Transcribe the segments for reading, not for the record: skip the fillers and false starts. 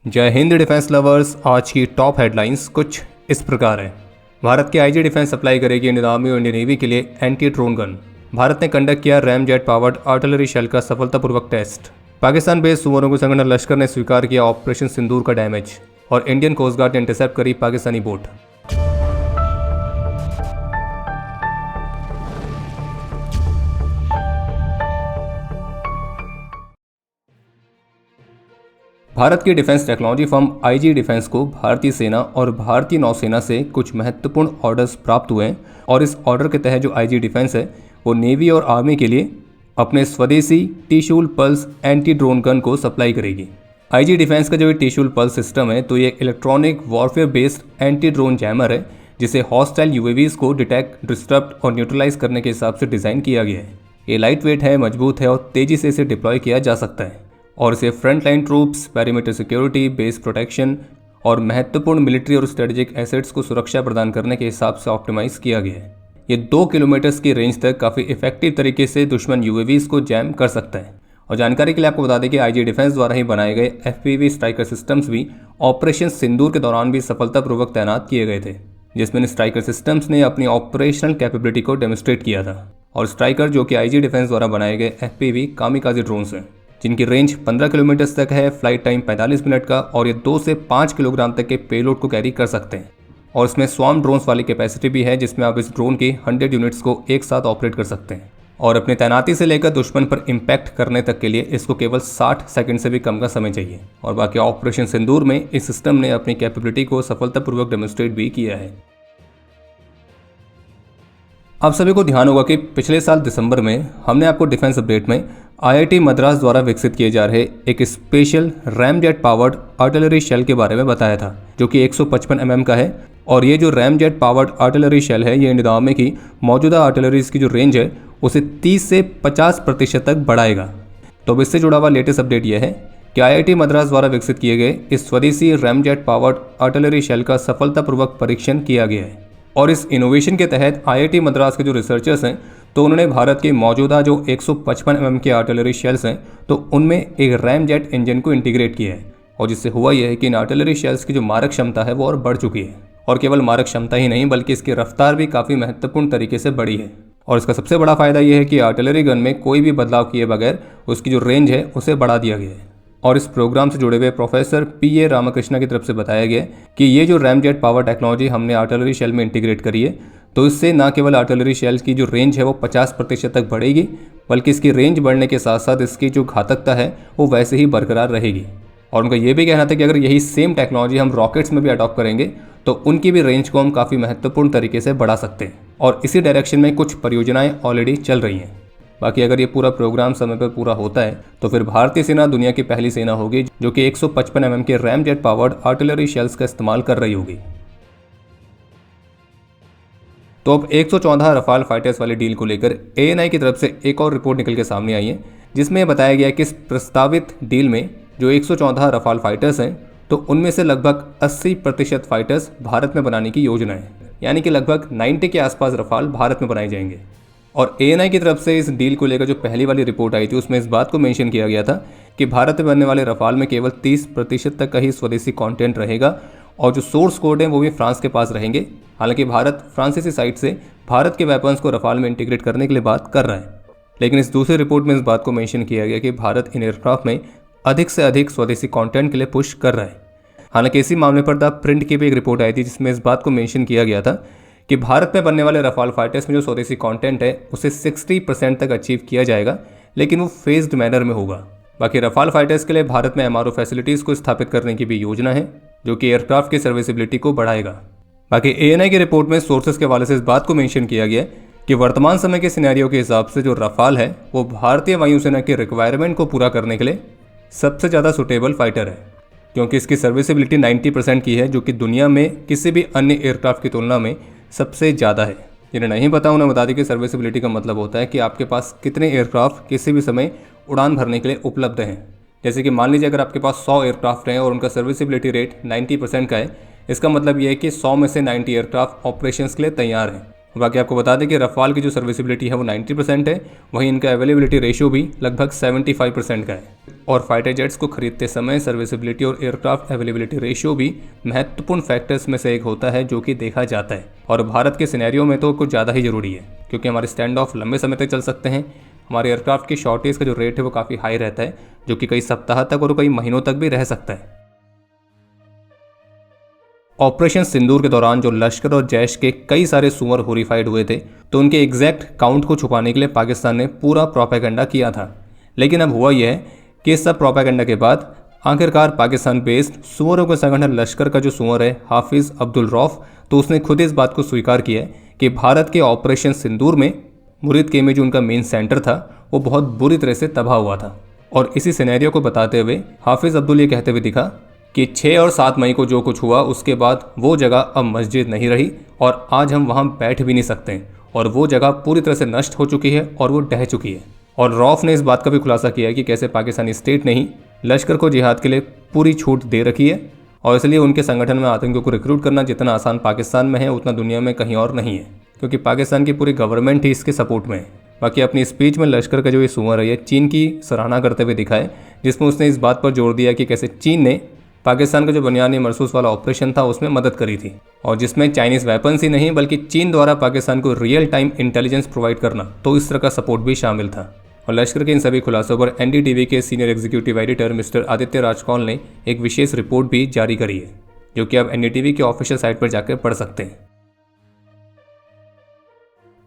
जय Hind defence lovers. आज की टॉप हेडलाइंस कुछ इस प्रकार है। भारत की आईजी डिफेंस सप्लाई करेगी इंडियन आर्मी और इंडियन नेवी के लिए एंटी ड्रोन गन। भारत ने कंडक्ट किया ram jet powered artillery shell का सफलतापूर्वक टेस्ट। पाकिस्तान बेस्ड सुमोरंगो संगठन लश्कर ने स्वीकार किया ऑपरेशन सिंदूर का डैमेज। और इंडियन कोस्ट गार्ड ने इंटरसेप्ट करी पाकिस्तानी बोट। भारत की defence technology firm IG defence को भारतीय सेना और भारतीय नौसेना से कुछ महत्वपूर्ण ऑर्डर्स प्राप्त हुए हैं और इस ऑर्डर के तहत जो आईजी डिफेंस है वो नेवी और आर्मी के लिए अपने स्वदेशी टिशूल पल्स एंटी ड्रोन गन को सप्लाई करेगी। आईजी डिफेंस का जो ये टिशूल पल्स सिस्टम है तो ये electronic warfare based anti drone jammer है जिसे हॉस्टाइल यूएवीज को डिटेक्ट, डिस्टर्ब और न्यूट्रलाइज करने के हिसाब से डिज़ाइन किया गया है। ये लाइट वेट है, मजबूत है और तेज़ी से इसे डिप्लॉय किया जा सकता है और इसे front line troops, perimeter security, base protection और महत्वपूर्ण मिलिट्री और स्ट्रेटेजिक एसेट्स को सुरक्षा प्रदान करने के हिसाब से ऑप्टिमाइज किया गया है। ये 2 किलोमीटर की रेंज तक काफ़ी इफेक्टिव तरीके से दुश्मन यूएवीज को जैम कर सकता है। और जानकारी के लिए आपको बता दें कि आईजी डिफेंस द्वारा ही बनाए गए एफपीवी स्ट्राइकर सिस्टम्स भी ऑपरेशन सिंदूर के दौरान भी सफलतापूर्वक तैनात किए गए थे, जिसमें इन स्ट्राइकर सिस्टम्स ने अपनी ऑपरेशनल कैपेबिलिटी को डेमोस्ट्रेट किया था। और स्ट्राइकर जो कि आईजी डिफेंस द्वारा बनाए गए एफपीवी कामिकाज़े ड्रोन्स हैं जिनकी रेंज 15 किलोमीटर तक है, फ्लाइट टाइम 45 मिनट का और ये 2 से 5 किलोग्राम तक के पेलोड को कैरी कर सकते हैं। और इसमें स्वार्म ड्रोन्स वाली कैपेसिटी भी है जिसमें आप इस ड्रोन की 100 यूनिट्स को एक साथ ऑपरेट कर सकते हैं और अपने तैनाती से लेकर दुश्मन पर इम्पैक्ट करने तक के लिए इसको केवल 60 सेकंड से भी कम का समय चाहिए। और बाकी ऑपरेशन सिंदूर में इस सिस्टम ने अपनी कैपेबिलिटी को सफलतापूर्वक डेमोस्ट्रेट भी किया है। आप सभी को ध्यान होगा कि पिछले साल दिसंबर में हमने आपको डिफेंस अपडेट में आईआईटी मद्रास द्वारा विकसित किए जा रहे एक special ram jet powered artillery shell के बारे में बताया था जो कि 155 mm का है। और ये जो ram jet powered artillery shell है ये इंडियन आर्मी की मौजूदा आर्टिलरीज की जो रेंज है उसे 30 से 50% तक बढ़ाएगा। तो अब इससे जुड़ा हुआ लेटेस्ट अपडेट यह है कि आईआईटी मद्रास द्वारा विकसित किए गए इस स्वदेशी ram jet powered artillery shell का सफलतापूर्वक परीक्षण किया गया है। और इस इनोवेशन के तहत आईआईटी मद्रास के जो रिसर्चर्स हैं तो उन्होंने भारत के मौजूदा जो 155 mm के आर्टिलरी शेल्स हैं तो उनमें एक रैम जेट इंजन को इंटीग्रेट किया है। और जिससे हुआ यह है कि इन आर्टिलरी शेल्स की जो मारक क्षमता है वो और बढ़ चुकी है। और केवल मारक क्षमता ही नहीं बल्कि इसकी रफ्तार भी काफ़ी महत्वपूर्ण तरीके से बढ़ी है। और इसका सबसे बड़ा फायदा यह है कि आर्टिलरी गन में कोई भी बदलाव किए बगैर उसकी जो रेंज है उसे बढ़ा दिया गया है। और इस प्रोग्राम से जुड़े हुए प्रोफेसर पीए रामकृष्णा की तरफ से बताया गया कि ये जो रैम जेट पावर टेक्नोलॉजी हमने आर्टिलरी शेल में इंटीग्रेट करी है तो इससे न केवल आर्टिलरी शेल की जो रेंज है वो 50% तक बढ़ेगी बल्कि इसकी रेंज बढ़ने के साथ साथ इसकी जो घातकता है वो वैसे ही बरकरार रहेगी। और उनका ये भी कहना था कि अगर यही सेम टेक्नोलॉजी हम रॉकेट्स में भी अडॉप्ट करेंगे तो उनकी भी रेंज को हम काफ़ी महत्वपूर्ण तरीके से बढ़ा सकते हैं। और इसी डायरेक्शन में कुछ परियोजनाएं ऑलरेडी चल रही हैं। बाकी अगर ये पूरा प्रोग्राम समय पर पूरा होता है तो फिर भारतीय सेना दुनिया की पहली सेना होगी जो कि 155 mm के RAM jet powered artillery shells का इस्तेमाल कर रही होगी। तो अब 114 रफाल फाइटर्स वाली डील को लेकर एएनआई की तरफ से एक और रिपोर्ट निकल के सामने आई है जिसमें बताया गया कि इस प्रस्तावित डील में जो 114 रफाल फाइटर्स हैं तो उनमें से लगभग 80% फाइटर्स भारत में बनाने की योजना है, यानी कि लगभग 90 के आसपास रफाल भारत में बनाए जाएंगे। और एएनआई की तरफ से इस डील को लेकर जो पहली वाली रिपोर्ट आई थी उसमें इस बात को मेंशन किया गया था कि भारत में बनने वाले रफाल में केवल 30% तक का ही स्वदेशी कंटेंट रहेगा और जो सोर्स कोड हैं वो भी फ्रांस के पास रहेंगे। हालांकि भारत फ्रांसीसी साइड से भारत के वेपन्स को रफाल में इंटीग्रेट करने के लिए बात कर रहा है, लेकिन इस दूसरी रिपोर्ट में इस बात को मेंशन किया गया कि भारत इन एयरक्राफ्ट में अधिक से अधिक स्वदेशी कंटेंट के लिए पुश कर रहा है। हालांकि इसी मामले पर द प्रिंट की भी एक रिपोर्ट आई थी जिसमें इस बात को मेंशन किया गया था कि भारत में बनने वाले रफाल फाइटर्स में जो स्वदेशी कंटेंट है उसे 60% तक अचीव किया जाएगा, लेकिन वो फेज्ड मैनर में होगा। बाकी रफाल फाइटर्स के लिए भारत में एमआरओ फैसिलिटीज़ को स्थापित करने की भी योजना है जो कि एयरक्राफ्ट की सर्विसिबिलिटी को बढ़ाएगा। बाकी एएनआई की रिपोर्ट में सोर्सेस के हवाले से इस बात को मेंशन किया गया कि वर्तमान समय के सिनेरियो के हिसाब से जो रफाल है वो भारतीय वायुसेना की रिक्वायरमेंट को पूरा करने के लिए सबसे ज़्यादा सुटेबल फाइटर है, क्योंकि इसकी सर्विसिबिलिटी 90% की है जो कि दुनिया में किसी भी अन्य एयरक्राफ्ट की तुलना में सबसे ज़्यादा है। जिन्हें नहीं पता उन्हें बता दें कि सर्विसिबिलिटी का मतलब होता है कि आपके पास कितने एयरक्राफ्ट किसी भी समय उड़ान भरने के लिए उपलब्ध हैं। जैसे कि मान लीजिए अगर आपके पास 100 एयरक्राफ्ट हैं और उनका सर्विसिबिलिटी रेट 90% का है, इसका मतलब यह है कि 100 में से 90 एयरक्राफ्ट ऑपरेशंस के लिए तैयार हैं। बाकी आपको बता दें कि रफाल की जो सर्विसिबिलिटी है वो 90% है, वहीं इनका अवेलेबिलिटी रेशियो भी लगभग 75% का है। और फाइटर जेट्स को खरीदते समय सर्विसिबिलिटी और एयरक्राफ्ट अवेलेबिलिटी रेशियो भी महत्वपूर्ण फैक्टर्स में से एक होता है जो कि देखा जाता है। और भारत के सिनेरियो में तो कुछ ज़्यादा ही ज़रूरी है, क्योंकि हमारे स्टैंड ऑफ लंबे समय तक चल सकते हैं। हमारे एयरक्राफ्ट की शॉर्टेज का जो रेट है वो काफ़ी हाई रहता है, जो कि कई सप्ताह तक और कई महीनों तक भी रह सकता है। ऑपरेशन सिंदूर के दौरान जो लश्कर और जैश के कई सारे सुअर होरीफाइड हुए थे, तो उनके एग्जैक्ट काउंट को छुपाने के लिए पाकिस्तान ने पूरा प्रोपेगेंडा किया था। लेकिन अब हुआ यह है कि इस सब प्रोपेगेंडा के बाद आखिरकार पाकिस्तान बेस्ड सुअरों के संगठन लश्कर का जो सुअर है हाफिज अब्दुल रौफ, तो उसने खुद इस बात को स्वीकार किया है कि भारत के ऑपरेशन सिंदूर में मुरीद के में जो उनका मेन सेंटर था वो बहुत बुरी तरह से तबाह हुआ था। और इसी सिनेरियो को बताते हुए हाफिज अब्दुल ये कहते हुए दिखा कि 6 और 7 मई को जो कुछ हुआ उसके बाद वो जगह अब मस्जिद नहीं रही और आज हम वहाँ बैठ भी नहीं सकते और वो जगह पूरी तरह से नष्ट हो चुकी है और वो ढह चुकी है। और रौफ ने इस बात का भी खुलासा किया है कि कैसे पाकिस्तानी स्टेट ने ही लश्कर को जिहाद के लिए पूरी छूट दे रखी है और इसलिए उनके संगठन में आतंकियों को रिक्रूट करना जितना आसान पाकिस्तान में है उतना दुनिया में कहीं और नहीं है, क्योंकि पाकिस्तान की पूरी गवर्नमेंट ही इसके सपोर्ट में है। बाकी अपनी स्पीच में लश्कर का जो ये सुअर है ये चीन की सराहना करते हुए दिखा है, जिसमें उसने इस बात पर जोर दिया कि कैसे चीन ने पाकिस्तान का जो बुनियादी मरसूस वाला ऑपरेशन था उसमें मदद करी थी, और जिसमें चाइनीज़ वेपन्स ही नहीं बल्कि चीन द्वारा पाकिस्तान को रियल टाइम इंटेलिजेंस प्रोवाइड करना, तो इस तरह का सपोर्ट भी शामिल था। और लश्कर के इन सभी खुलासों पर एनडीटीवी के senior executive editor mister Aditya Rajkaul ने एक विशेष रिपोर्ट भी जारी करी है, जो कि आप एनडीटीवी के ऑफिशियल साइट पर जाकर पढ़ सकते हैं।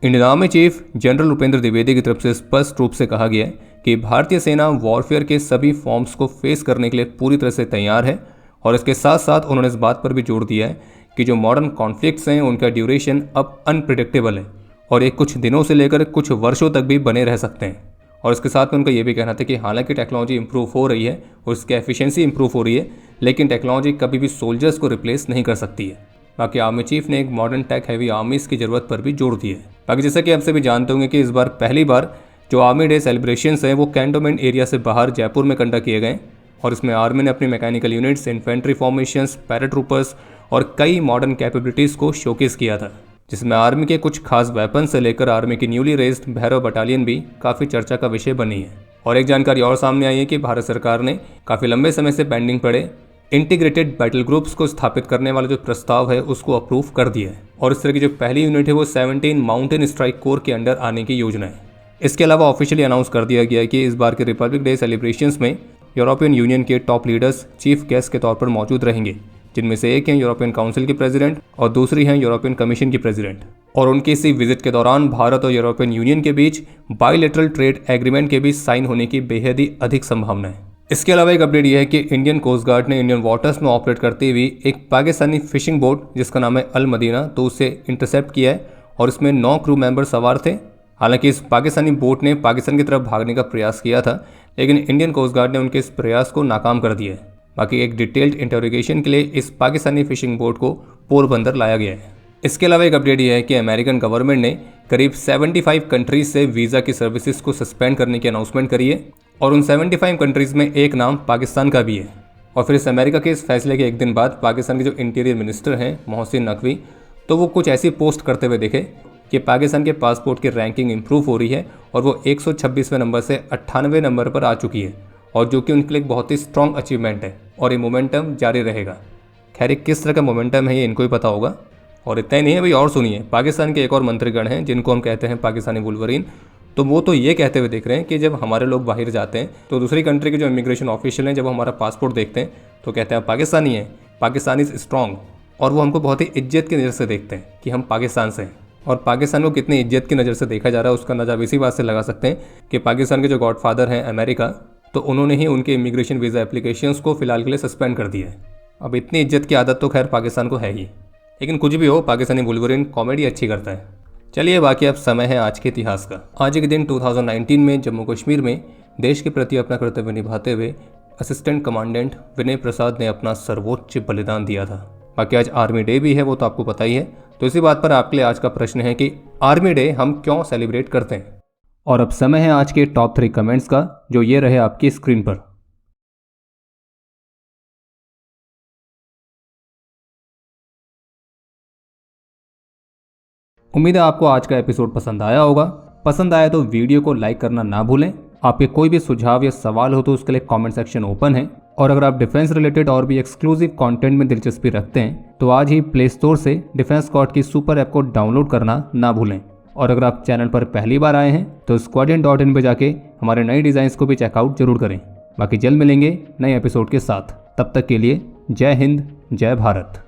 Indian army chief general Upendra Dwivedi की तरफ से स्पष्ट रूप से कहा गया है कि भारतीय सेना वॉरफेयर के सभी फॉर्म्स को फेस करने के लिए पूरी तरह से तैयार है। और इसके साथ साथ उन्होंने इस बात पर भी जोर दिया है कि जो मॉडर्न कॉन्फ्लिक्ट्स हैं उनका ड्यूरेशन अब अनप्रिडिक्टेबल है और ये कुछ दिनों से लेकर कुछ वर्षों तक भी बने रह सकते हैं। और इसके साथ में उनका ये भी कहना था कि हालांकि टेक्नोलॉजी इंप्रूव हो रही है और उसकी एफिशिएंसी इंप्रूव हो रही है, लेकिन टेक्नोलॉजी कभी भी सोल्जर्स को रिप्लेस नहीं कर सकती है। बाकी आर्मी चीफ ने एक मॉडर्न टेक हैवी आर्मीज की जरूरत पर भी जोर दिया है। बाकी जैसा कि आप सभी जानते होंगे कि इस बार पहली बार जो आर्मी डे सेलिब्रेशंस हैं वो कैंटोनमेंट एरिया से बाहर जयपुर में कंडक्ट किए गए और इसमें आर्मी ने अपनी mechanical units, infantry formations, paratroopers और कई मॉडर्न कैपेबिलिटीज़ को शोकेस किया था, जिसमें आर्मी के कुछ खास वेपन से लेकर आर्मी की न्यूली रेज्ड भैरव बटालियन भी काफ़ी चर्चा का विषय बनी है। और एक जानकारी और सामने आई है कि भारत सरकार ने काफ़ी लंबे समय से पेंडिंग पड़े इंटीग्रेटेड बैटल ग्रुप्स को स्थापित करने वाला जो प्रस्ताव है उसको अप्रूव कर दिया है और इस तरह की जो पहली यूनिट है वो 17 माउंटेन स्ट्राइक कोर के अंडर आने की योजना है। इसके अलावा ऑफिशियली अनाउंस कर दिया गया है कि इस बार के रिपब्लिक डे सेलिब्रेशंस में यूरोपियन यूनियन के टॉप लीडर्स चीफ गेस्ट के तौर पर मौजूद रहेंगे, जिनमें से एक हैं यूरोपियन काउंसिल के प्रेसिडेंट और दूसरी हैं यूरोपियन कमीशन की प्रेसिडेंट। और उनकी इसी विजिट के दौरान भारत और यूरोपियन यूनियन के बीच बायलैटरल ट्रेड एग्रीमेंट के भी साइन होने की बेहद ही अधिक संभावना है। इसके अलावा एक अपडेट यह है कि इंडियन कोस्ट गार्ड ने इंडियन वाटर्स में ऑपरेट करती हुई एक पाकिस्तानी फिशिंग बोट जिसका नाम है अल मदीना, तो उसे इंटरसेप्ट किया है और इसमें 9 क्रू मेंबर सवार थे। हालांकि इस पाकिस्तानी बोट ने पाकिस्तान की तरफ भागने का प्रयास किया था, लेकिन इंडियन कोस्ट गार्ड ने उनके इस प्रयास को नाकाम कर दिया है। बाकी एक डिटेल्ड इंटरोगेशन के लिए इस पाकिस्तानी फिशिंग बोट को पोरबंदर लाया गया है। इसके अलावा एक अपडेट यह है कि अमेरिकन गवर्नमेंट ने करीब 75 कंट्रीज से वीज़ा की सर्विसेज को सस्पेंड करने की अनाउंसमेंट करी है और उन 75 कंट्रीज में एक नाम पाकिस्तान का भी है। और फिर इस अमेरिका के इस फैसले के एक दिन बाद पाकिस्तान के जो इंटीरियर मिनिस्टर हैं मोहसिन नकवी, तो वो कुछ ऐसी पोस्ट करते हुए दिखे कि पाकिस्तान के पासपोर्ट की रैंकिंग इंप्रूव हो रही है और वो 126वें नंबर से 98वें नंबर पर आ चुकी है, और जो कि उनके लिए एक बहुत ही स्ट्रॉन्ग अचीवमेंट है और ये मोमेंटम जारी रहेगा। खैर किस तरह का मोमेंटम है ये इनको ही पता होगा। और इतना ही नहीं है भाई, और सुनिए, पाकिस्तान के एक और मंत्रीगण हैं जिनको हम कहते हैं पाकिस्तानी वुल्वरीन, तो वो तो ये कहते हुए दिख रहे हैं कि जब हमारे लोग बाहर जाते हैं तो दूसरी कंट्री के जो इमिग्रेशन ऑफिशियल हैं जब हमारा पासपोर्ट देखते हैं तो कहते हैं पाकिस्तानी है, पाकिस्तान इज़ स्ट्रॉन्ग, और वो हमको बहुत ही इज्जत की नज़र से देखते हैं कि हम पाकिस्तान से हैं। और पाकिस्तान को कितनी इज्जत की नज़र से देखा जा रहा है उसका अंदाजा आप इसी बात से लगा सकते हैं कि पाकिस्तान के जो गॉडफादर हैं अमेरिका, तो उन्होंने ही उनके इमिग्रेशन वीज़ा एप्लीकेशंस को फिलहाल के लिए सस्पेंड कर दिया है। अब इतनी इज्जत की आदत तो खैर पाकिस्तान को है ही, लेकिन कुछ भी हो पाकिस्तानी वुल्वरीन कॉमेडी अच्छी करता है। चलिए बाकी अब समय है आज के इतिहास का। आज के दिन 2019 में जम्मू कश्मीर में देश के प्रति अपना कर्तव्य निभाते हुए असिस्टेंट कमांडेंट विनय प्रसाद ने अपना सर्वोच्च बलिदान दिया था। बाकी आज आर्मी डे भी है, वो तो आपको पता ही है। तो इसी बात पर आपके लिए आज का प्रश्न है कि आर्मी डे हम क्यों सेलिब्रेट करते हैं। और अब समय है आज के टॉप 3 कमेंट्स का, जो ये रहे आपकी स्क्रीन पर। उम्मीद है आपको आज का एपिसोड पसंद आया होगा। पसंद आया तो वीडियो को लाइक करना ना भूलें। आपके कोई भी सुझाव या सवाल हो तो उसके लिए कमेंट सेक्शन ओपन है। और अगर आप डिफेंस रिलेटेड और भी एक्सक्लूसिव कंटेंट में दिलचस्पी रखते हैं तो आज ही प्ले स्टोर से डिफेंस स्क्वाड की सुपर ऐप को डाउनलोड करना ना भूलें। और अगर आप चैनल पर पहली बार आए हैं तो squadron.in पे जाके हमारे नए डिज़ाइंस को भी चेकआउट जरूर करें। बाकी जल्द मिलेंगे नए एपिसोड के साथ। तब तक के लिए जय हिंद, जय भारत।